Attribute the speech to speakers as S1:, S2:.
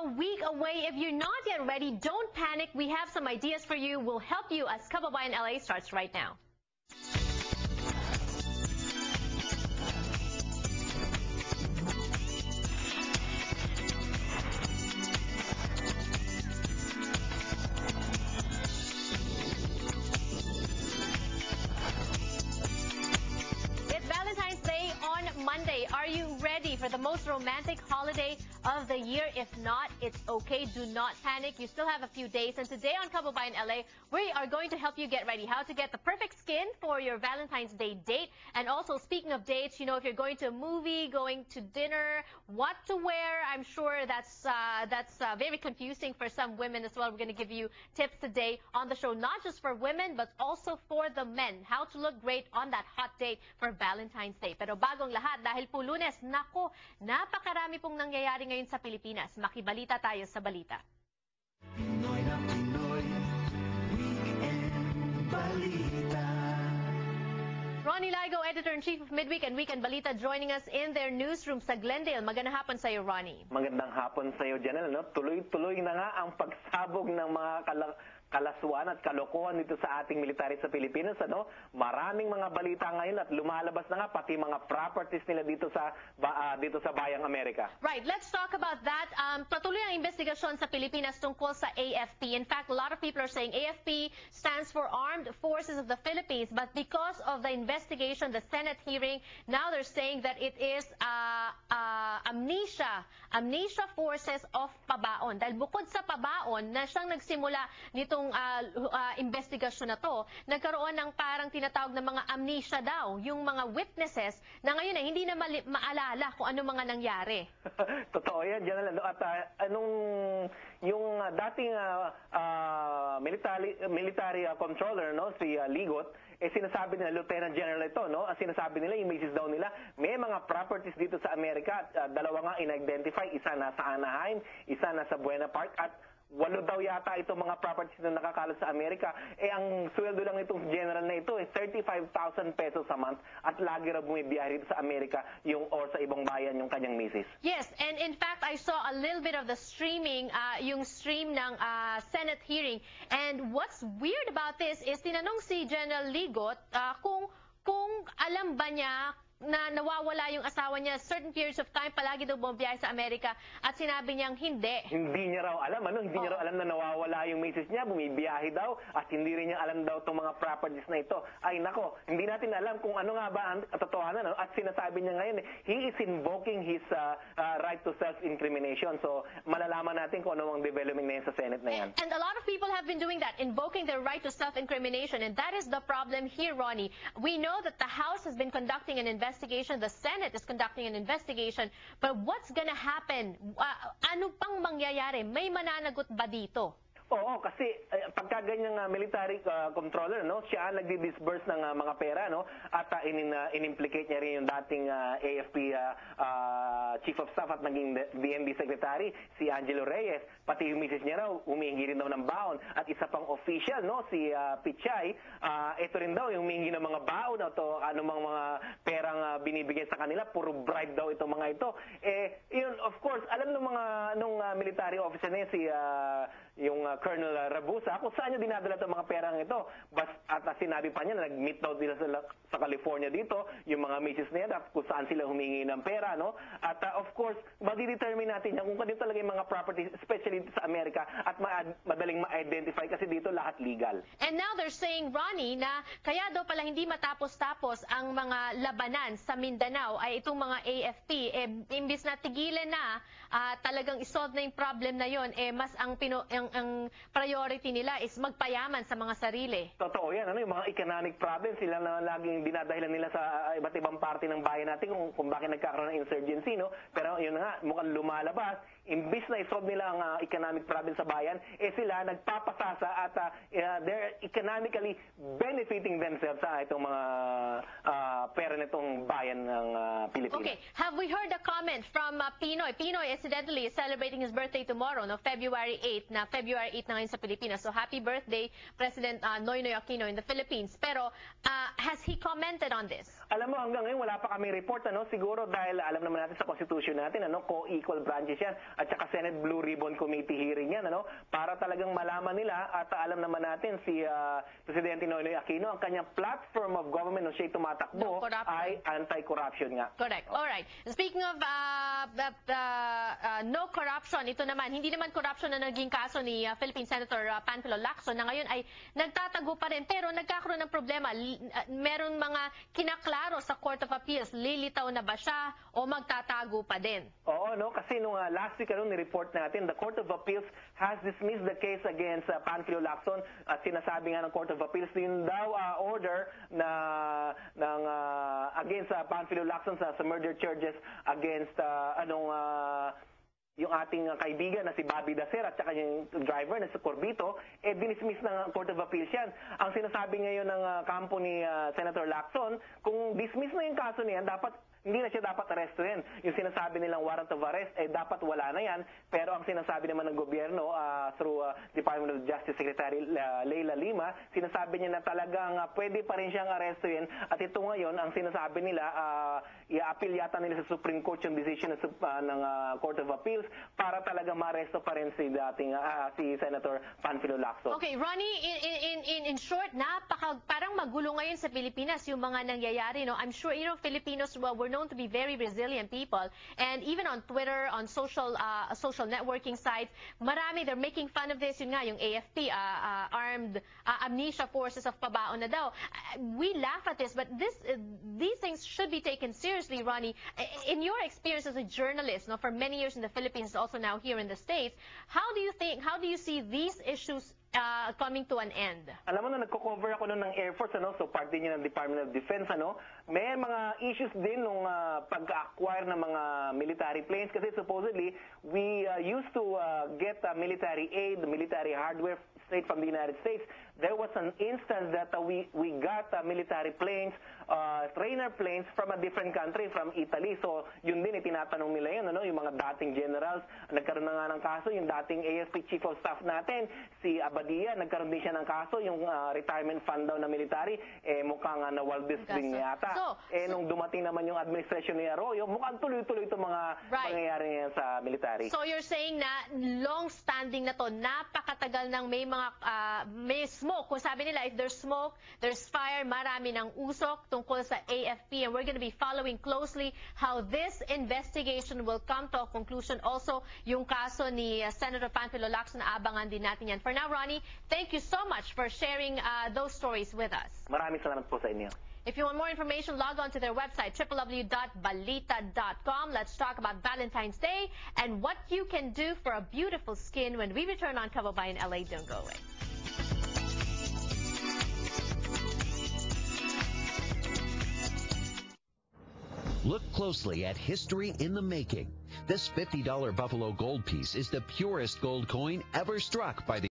S1: a week away. If you're not yet ready, don't panic. We have some ideas for you. We'll help you as Kababayan LA starts right now. Monday. Are you ready for the most romantic holiday of the year? If not, it's okay. Do not panic. You still have a few days. And today on Kababayan LA, we are going to help you get ready. How to get the perfect skin for your Valentine's Day date. And also, speaking of dates, you know, if you're going to a movie, going to dinner, what to wear, I'm sure that's very confusing for some women as well. We're going to give you tips today on the show, not just for women, but also for the men. How to look great on that hot date for Valentine's Day. Pero bagong lahat, dahil po Lunes, nako, napakarami pong nangyayari ngayon sa Pilipinas. Makibalita tayo sa balita.
S2: Pinoy na Pinoy, Weekend Balita.
S1: Ronnie Ligo, Editor-in-Chief of Midweek and Weekend Balita, joining us in their newsroom sa Glendale. Magandang hapon sa iyo, Ronnie.
S3: Magandang hapon sa iyo, Janelle. No? Tuloy-tuloy na nga ang pagsabog ng mga kalaswaan at kalokohan dito sa ating military sa Pilipinas. Ano? Maraming mga balita ngayon at lumalabas na nga pati mga properties nila dito sa Bayang Amerika.
S1: Right, let's talk about that. Patuloy ang investigasyon sa Pilipinas tungkol sa AFP. In fact, a lot of people are saying AFP stands for Armed Forces of the Philippines, but because of the investigation, the Senate hearing, now they're saying that it is Amnesia Forces of Pabaon. Dahil bukod sa Pabaon na siyang nagsimula nitong investigasyon na to, nagkaroon ng parang tinatawag na mga amnesia daw, yung mga witnesses na ngayon ay hindi na maalala kung ano mga nangyari.
S3: Totoo yan, Janelle. At yung dating military controller, no, si Ligot, sinasabi nila, Lieutenant General ito, no, sinasabi nila, yung misis daw nila, may mga properties dito sa Amerika, dalawa nga in-identify, isa nasa Anaheim, isa nasa Buena Park, at 8 daw yata itong mga properties na nakakalat sa Amerika. Ang sweldo lang itong general na ito 35,000 pesos a month at lagi raw bumibiyahe rito sa Amerika or sa ibang bayan yung kanyang misis.
S1: Yes, and in fact, I saw a little bit of the streaming, yung stream ng Senate hearing. And what's weird about this is tinanong si General Ligot kung alam ba niya na nawawala yung asawa niya certain periods of time, palagi daw bumibiyahe sa Amerika, at sinabi niyang hindi.
S3: Hindi niya raw alam, hindi niya raw alam na nawawala yung misis niya, bumibiyahe daw, at hindi rin niya alam daw itong mga properties na ito. Ay nako, hindi natin alam kung ano nga ba ang katotohanan, no? At sinasabi niya ngayon, he is invoking his right to self-incrimination. So malalaman natin kung ano ang development na yan sa Senate na yan.
S1: And a lot of people have been doing that, invoking their right to self-incrimination, and that is the problem here, Ronnie. We know that the House has been conducting an investigation, the Senate is conducting an investigation, but what's gonna happen? Ano pang mangyayari? May mananagot ba dito?
S3: Oo, kasi pagka ganyang military controller, no, siya ang nagdi-disburse ng mga pera, no, at in-implicate niya rin yung dating AFP Chief of Staff at naging DND Secretary, si Angelo Reyes, pati yung misis niya raw, humihingi rin daw ng baon, at isa pang official, no, si Pichay, ito rin daw, yung humihingi ng mga baon, o anumang mga perang binibigay sa kanila, puro bribe daw itong mga ito. Yun, of course, alam nung military officer na yun, yung Colonel Rabusa, kung saan niya dinadala itong mga perang ito. At sinabi pa niya na nag-meet daw nila sa California dito, yung mga misis niya, at kung saan sila humingi ng pera, no? At of course, madidetermine natin yan kung kanino talaga yung mga properties, especially sa Amerika, at madaling ma-identify kasi dito lahat legal.
S1: And now they're saying, Ronnie, na kaya daw pala hindi matapos-tapos ang mga labanan sa Mindanao ay itong mga AFP. Imbis na tigilan na, talagang isolve na yung problem na yon, mas ang priority nila is magpayaman sa mga sarili.
S3: Totoo yan. Yung mga economic problems, sila na laging dinadahilan nila sa iba't ibang parte ng bayan natin kung bakit nagkakaroon ng insurgency, no? Pero yun nga, mukhang lumalabas. Imbis na isolve nila ang economic problem sa bayan, sila nagpapasasa at they're economically benefiting themselves sa itong mga pera nitong bayan ng Pilipinas.
S1: Okay, have we heard a comment from Pinoy? Pinoy, incidentally, is celebrating his birthday tomorrow, no? February 8, na February mabait na ngayon sa Pilipinas. So happy birthday, President Noynoy Aquino in the Philippines. Pero has he commented on this?
S3: Alam mo, hanggang ngayon wala pa kami report, siguro dahil alam naman natin sa Constitution natin, co-equal branches yan, at saka Senate Blue Ribbon Committee hearing yan, para talagang malaman nila, at alam naman natin si Presidente Noynoy Aquino, ang kanyang platform of government nung siya tumatakbo ay anti-corruption nga.
S1: Correct. Alright. Speaking of no corruption, ito naman, hindi naman corruption na naging kaso ni Philippine Senator Panfilo Lacson na ngayon ay nagtatago pa rin, pero nagkakaroon ng problema. Meron mga kinaklaro sa Court of Appeals, lilitaw na ba siya o magtatago pa din? Oo,
S3: kasi nung last week ni-report natin, the Court of Appeals has dismissed the case against Panfilo Lacson at sinasabi nga ng Court of Appeals din daw order against Panfilo Lacson sa murder charges against yung ating kaibigan na si Bobby Dacer at saka yung driver na si Corbito, dinismiss ng Court of Appeals yan. Ang sinasabi ngayon ng kampo ni Senator Lacson, kung dismiss na yung kaso niyan, hindi na siya dapat arestuhin. Yung sinasabi nilang warrant of arrest, dapat wala na yan. Pero ang sinasabi naman ng gobyerno through Department of Justice Secretary Leila Lima, sinasabi niya na talagang pwede pa rin siyang arestuhin. At ito ngayon, ang sinasabi nila, i-appeal yata nila sa Supreme Court yung decision ng Court of Appeals para talagang ma-aresto pa rin si Senator Panfilo Lacson.
S1: Okay, Ronnie, in short, parang magulo ngayon sa Pilipinas yung mga nangyayari. I'm sure, Filipinos were known to be very resilient people, and even on Twitter, on social networking sites, they're making fun of this. Yun nga, yung AFP, Armed Amnesia Forces of Pabaon na daw. We laugh at this, but these things should be taken seriously, Ronnie. In your experience as a journalist, for many years in the Philippines, also now here in the States, how do you see these issues coming to an end?
S3: Alam mo na nagko-cover ako ng Air Force, so part din yun ng Department of Defense, may mga issues din nung pag-acquire ng mga military planes kasi supposedly we used to get military aid, military hardware straight from the United States. There was an instance that we got military planes, trainer planes from a different country, from Italy. So yun din itinatanong nila yun, yung mga dating generals. Nagkaroon na nga ng kaso yung dating AFP Chief of Staff natin, si Abadia, nagkaroon din siya ng kaso, yung retirement fund daw na military, mukhang nawalbis din yata. Nung dumating naman yung administration ni Arroyo, mukhang tuloy-tuloy itong mga pangyayari ngayon sa military.
S1: So you're saying na long-standing na to, napakatagal nang may smoke. Kung sabi nila, if there's smoke, there's fire, marami ng usok tungkol sa AFP, and we're going to be following closely how this investigation will come to a conclusion. Also, yung kaso ni Senator Panfilo Lacson, abangan din natin yan. For now, Ronnie, thank you so much for sharing those stories with us.
S3: Maraming salamat po sa inyo.
S1: If you want more information, log on to their website, www.balita.com. Let's talk about Valentine's Day and what you can do for a beautiful skin when we return on Kababayan LA. Don't go away.
S4: Look closely at history in the making. This $50 Buffalo gold piece is the purest gold coin ever struck by the